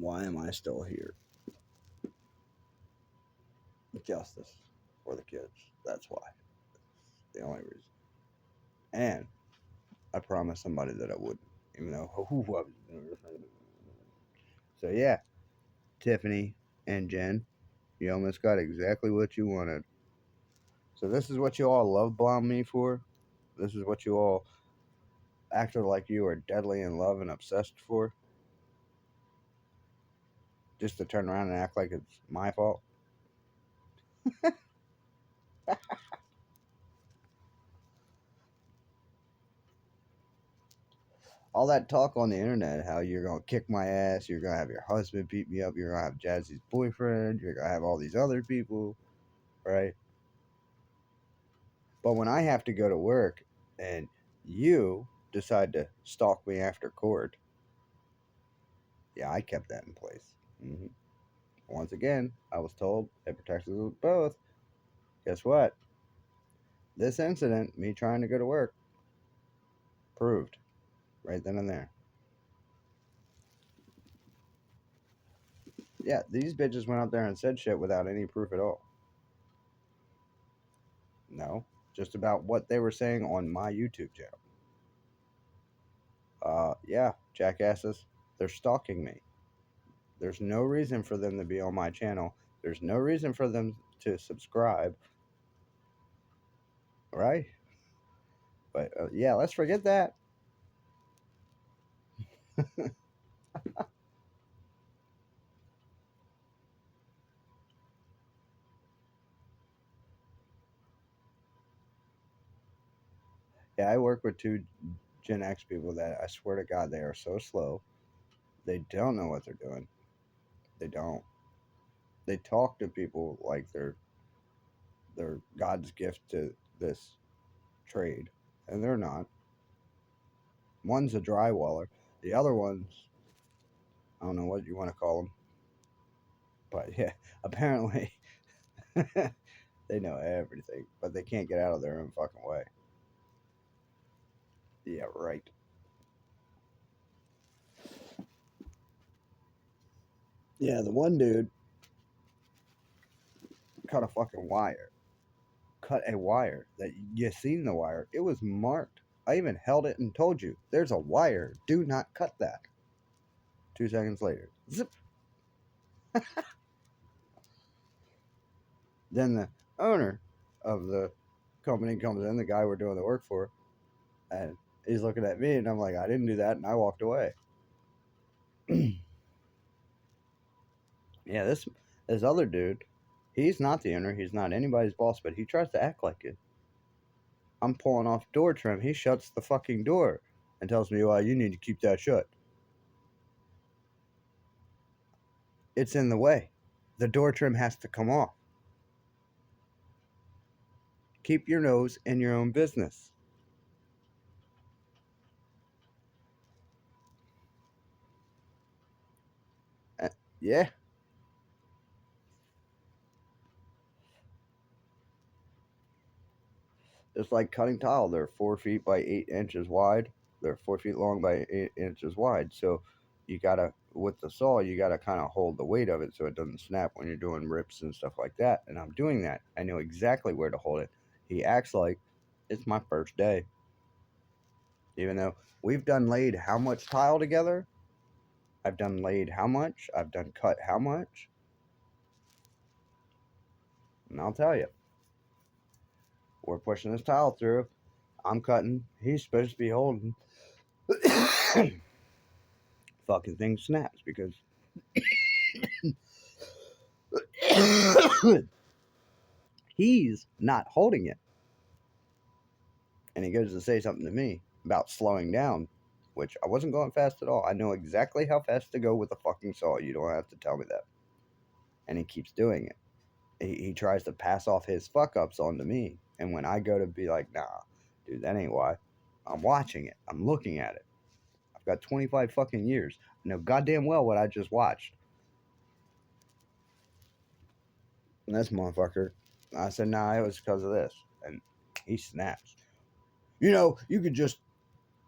Why am I still here? Justice for the kids. That's why. The only reason. And I promised somebody that I wouldn't, even though who I was. So yeah, Tiffany and Jen, you almost got exactly what you wanted. So this is what you all love bomb me for. This is what you all acted like you are deadly in love and obsessed for. Just to turn around and act like it's my fault. All that talk on the internet, how you're gonna kick my ass, you're gonna have your husband beat me up, you're gonna have Jazzy's boyfriend, you're gonna have all these other people, right? But when I have to go to work and you decide to stalk me after court, yeah, I kept that in place. Once again, I was told it protects us both. Guess what? This incident, me trying to go to work, proved right then and there. Yeah, these bitches went out there and said shit without any proof at all. No, just about what they were saying on my YouTube channel. Yeah, jackasses, they're stalking me. There's no reason for them to be on my channel. There's no reason for them to subscribe. Right? But yeah, let's forget that. Yeah, I work with two Gen X people that I swear to God they are so slow. They don't know what they're doing. They don't. They talk to people like they're God's gift to this trade, and they're not. One's a drywaller. The other one's, I don't know what you want to call them, but yeah, apparently they know everything, but they can't get out of their own fucking way. Yeah, right. Yeah, the one dude cut a fucking wire. Cut a wire that you seen the wire. It was marked. I even held it and told you, there's a wire. Do not cut that. 2 seconds later, zip. Then the owner of the company comes in, the guy we're doing the work for, and he's looking at me, and I'm like, I didn't do that, and I walked away. Yeah, this other dude, he's not the owner, he's not anybody's boss, but he tries to act like it. I'm pulling off door trim, he shuts the fucking door and tells me, well, you need to keep that shut. It's in the way. The door trim has to come off. Keep your nose in your own business. Yeah. It's like cutting tile. They're 4 feet by 8 inches wide. They're 4 feet long by 8 inches wide. So you gotta, with the saw, you gotta kind of hold the weight of it so it doesn't snap when you're doing rips and stuff like that. And I'm doing that. I know exactly where to hold it. He acts like it's my first day, even though we've done laid how much tile together. I've done laid how much. I've done cut how much. And I'll tell you, we're pushing this tile through. I'm cutting. He's supposed to be holding. Fucking thing snaps because he's not holding it. And he goes to say something to me about slowing down, which I wasn't going fast at all. I know exactly how fast to go with the fucking saw. You don't have to tell me that. And he keeps doing it. He tries to pass off his fuck ups onto me. And when I go to be like, nah, dude, that ain't why. I'm watching it. I'm looking at it. I've got 25 fucking years. I know goddamn well what I just watched. And this motherfucker, I said, nah, it was because of this. And he snaps. You know, you could just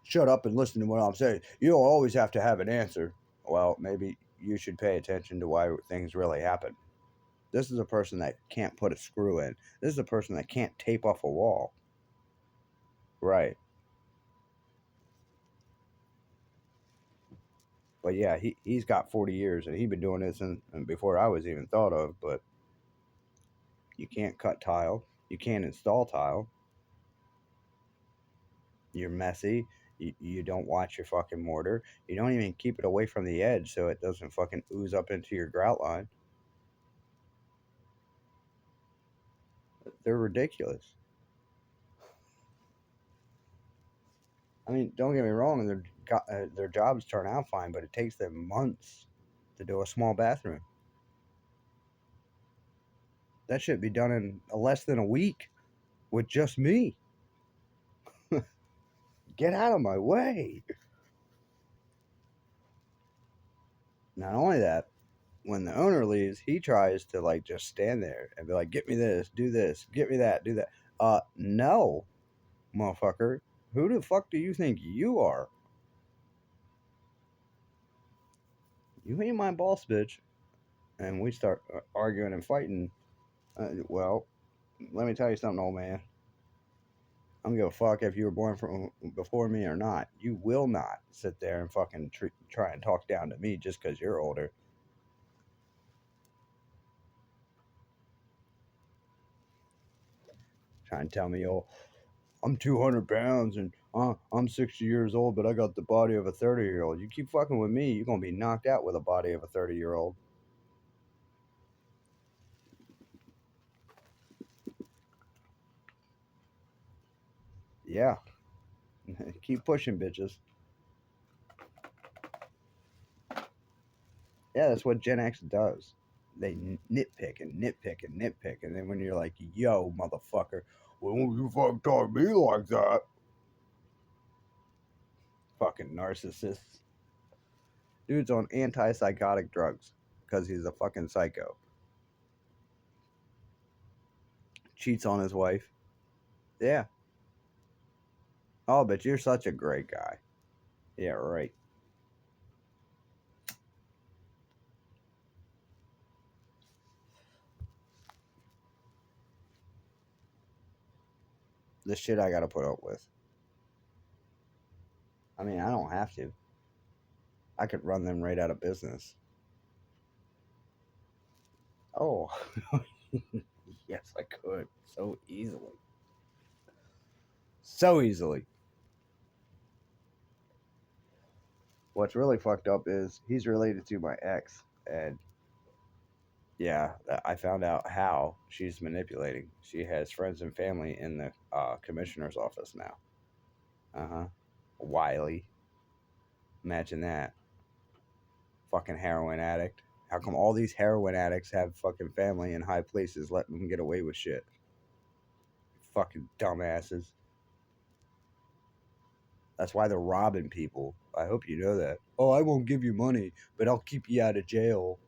shut up and listen to what I'm saying. You don't always have to have an answer. Well, maybe you should pay attention to why things really happen. This is a person that can't put a screw in. This is a person that can't tape off a wall. Right. But yeah, he's got 40 years and he's been doing this and before I was even thought of. But you can't cut tile. You can't install tile. You're messy. You don't watch your fucking mortar. You don't even keep it away from the edge so it doesn't fucking ooze up into your grout line. They're ridiculous. I mean, don't get me wrong, their jobs turn out fine, but it takes them months to do a small bathroom. That should be done in less than a week with just me. Get out of my way. Not only that, when the owner leaves, he tries to like just stand there and be like, "Get me this, do this, get me that, do that." No, motherfucker. Who the fuck do you think you are? You ain't my boss, bitch. And we start arguing and fighting. Well, let me tell you something, old man. I don't give a fuck if you were born from before me or not. You will not sit there and fucking try and talk down to me just because you're older. Try and tell me, oh, I'm 200 pounds and I'm 60 years old, but I got the body of a 30-year-old. You keep fucking with me, you're gonna be knocked out with a body of a 30-year-old. Yeah, keep pushing, bitches. Yeah, that's what Gen X does. They nitpick and nitpick and nitpick, and then when you're like, "Yo, motherfucker, well, you fucking talk to me like that," fucking narcissists. Dude's on antipsychotic drugs because he's a fucking psycho. Cheats on his wife. Yeah. Oh, but you're such a great guy. Yeah, right. The shit I gotta put up with. I mean, I don't have to. I could run them right out of business. Oh, yes, I could. So easily. So easily. What's really fucked up is he's related to my ex. And yeah, I found out how she's manipulating. She has friends and family in the commissioner's office now. Uh huh. Wiley. Imagine that. Fucking heroin addict. How come all these heroin addicts have fucking family in high places letting them get away with shit? Fucking dumbasses. That's why they're robbing people. I hope you know that. Oh, I won't give you money, but I'll keep you out of jail.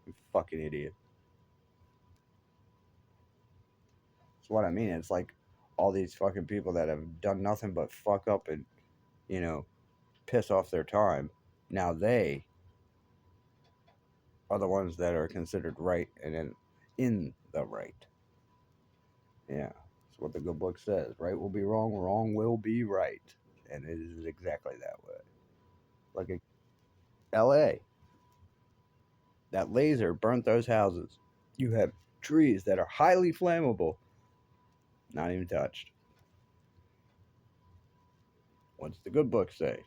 You fucking idiot. That's what I mean. It's like all these fucking people that have done nothing but fuck up and, you know, piss off their time. Now they are the ones that are considered right and in the right. Yeah. That's what the good book says. Right will be wrong, wrong will be right. And it is exactly that way. Like LA, that laser burnt those houses. You have trees that are highly flammable, not even touched. What's the good book say?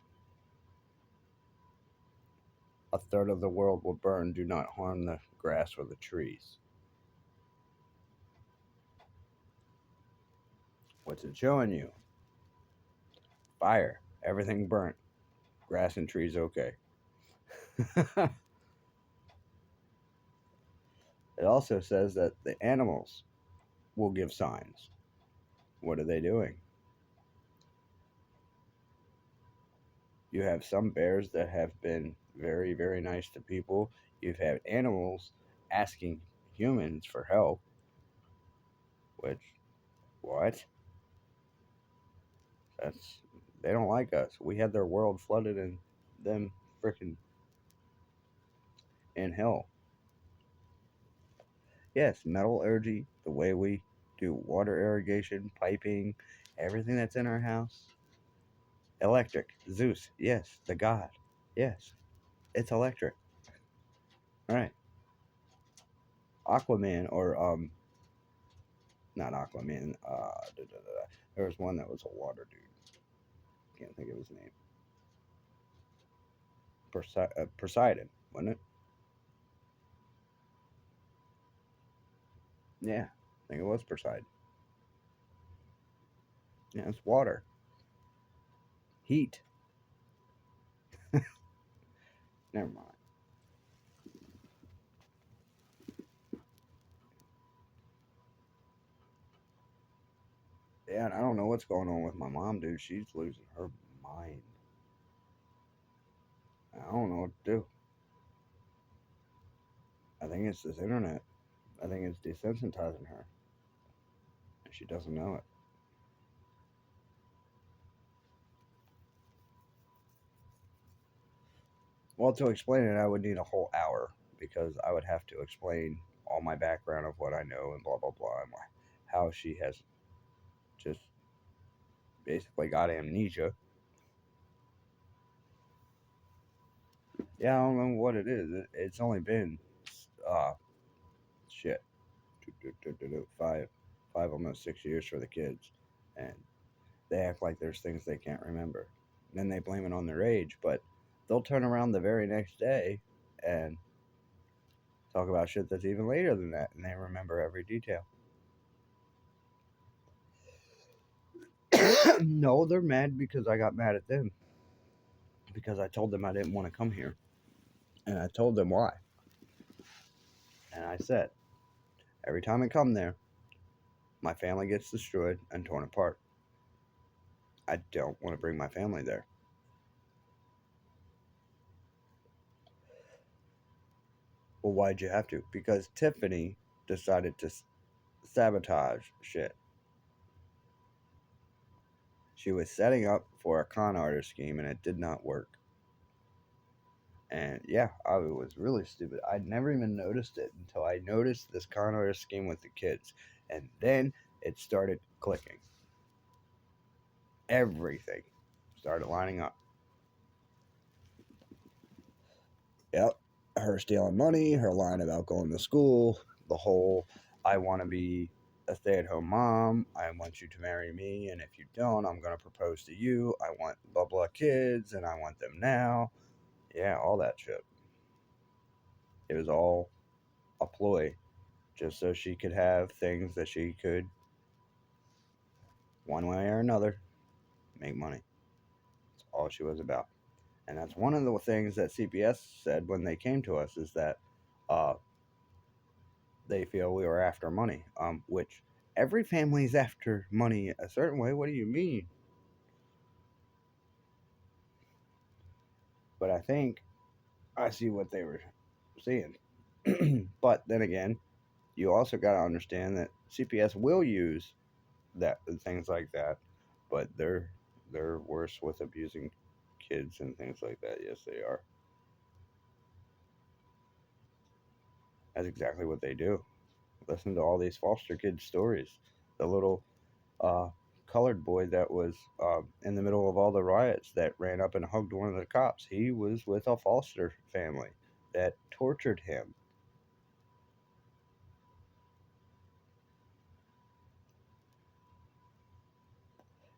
A third of the world will burn. Do not harm the grass or the trees. What's it showing you? Fire. Everything burnt. Grass and trees okay. It also says that the animals will give signs. What are they doing? You have some bears that have been very, very nice to people. You've had animals asking humans for help, which, what? That's, they don't like us. We had their world flooded and them freaking in hell. Yes, metallurgy, the way we do water irrigation, piping, everything that's in our house. Electric, Zeus, yes, the god, yes, it's electric. All right, Aquaman or not Aquaman. There was one that was a water dude. Can't think of his name. Poseidon, wasn't it? Yeah, I think it was Poseidon. Yeah, it's water, heat. Never mind. Yeah, and I don't know what's going on with my mom, dude. She's losing her mind. I don't know what to do. I think it's this internet. I think it's desensitizing her, and she doesn't know it. Well, to explain it, I would need a whole hour because I would have to explain all my background of what I know and blah blah blah, and how she has just basically got amnesia. Yeah, I don't know what it is. It's only been uh shit 5 almost 6 years for the kids, and they act like there's things they can't remember. And then they blame it on their age, but they'll turn around the very next day and talk about shit that's even later than that, and they remember every detail. No, they're mad because I got mad at them because I told them I didn't want to come here, and I told them why. And I said, every time I come there, my family gets destroyed and torn apart. I don't want to bring my family there. Well, why'd you have to? Because Tiffany decided to sabotage shit. She was setting up for a con artist scheme and it did not work. And yeah, I was really stupid. I never even noticed it until I noticed this con artist scheme with the kids. And then it started clicking. Everything started lining up. Yep. Her stealing money, her lying about going to school, the whole I want to be a stay at home mom. I want you to marry me. And if you don't, I'm going to propose to you. I want blah, blah kids and I want them now. Yeah, all that shit. It was all a ploy just so she could have things that she could, one way or another, make money. That's all she was about. And that's one of the things that CPS said when they came to us is that uh, they feel we were after money, which every family is after money a certain way. What do you mean? But I think I see what they were seeing. But then again, you also got to understand that CPS will use that things like that, but they're worse with abusing kids and things like that. Yes, they are. That's exactly what they do. Listen to all these foster kid stories. The little uh, colored boy that was in the middle of all the riots that ran up and hugged one of the cops. He was with a foster family that tortured him.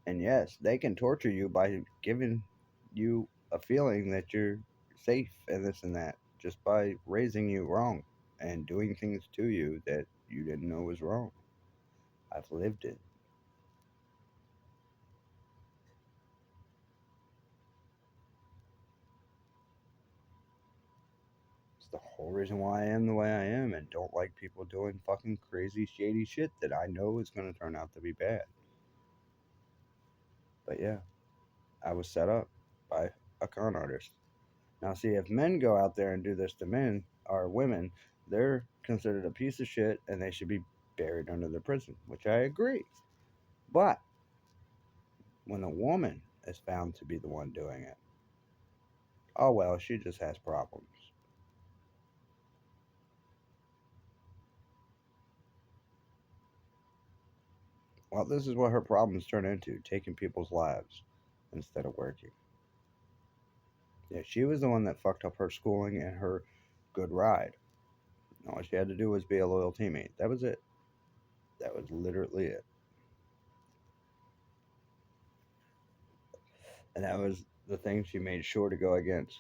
And yes, they can torture you by giving you a feeling that you're safe and this and that just by raising you wrong and doing things to you that you didn't know was wrong. I've lived it. It's the whole reason why I am the way I am and don't like people doing fucking crazy, shady shit that I know is going to turn out to be bad. But yeah, I was set up by a con artist. Now, see, if men go out there and do this to men or women, they're considered a piece of shit and they should be buried under the prison, which I agree. But when a woman is found to be the one doing it, oh well, she just has problems. Well, this is what her problems turn into, taking people's lives instead of working. Yeah, she was the one that fucked up her schooling and her good ride. All she had to do was be a loyal teammate. That was it. That was literally it. And that was the thing she made sure to go against.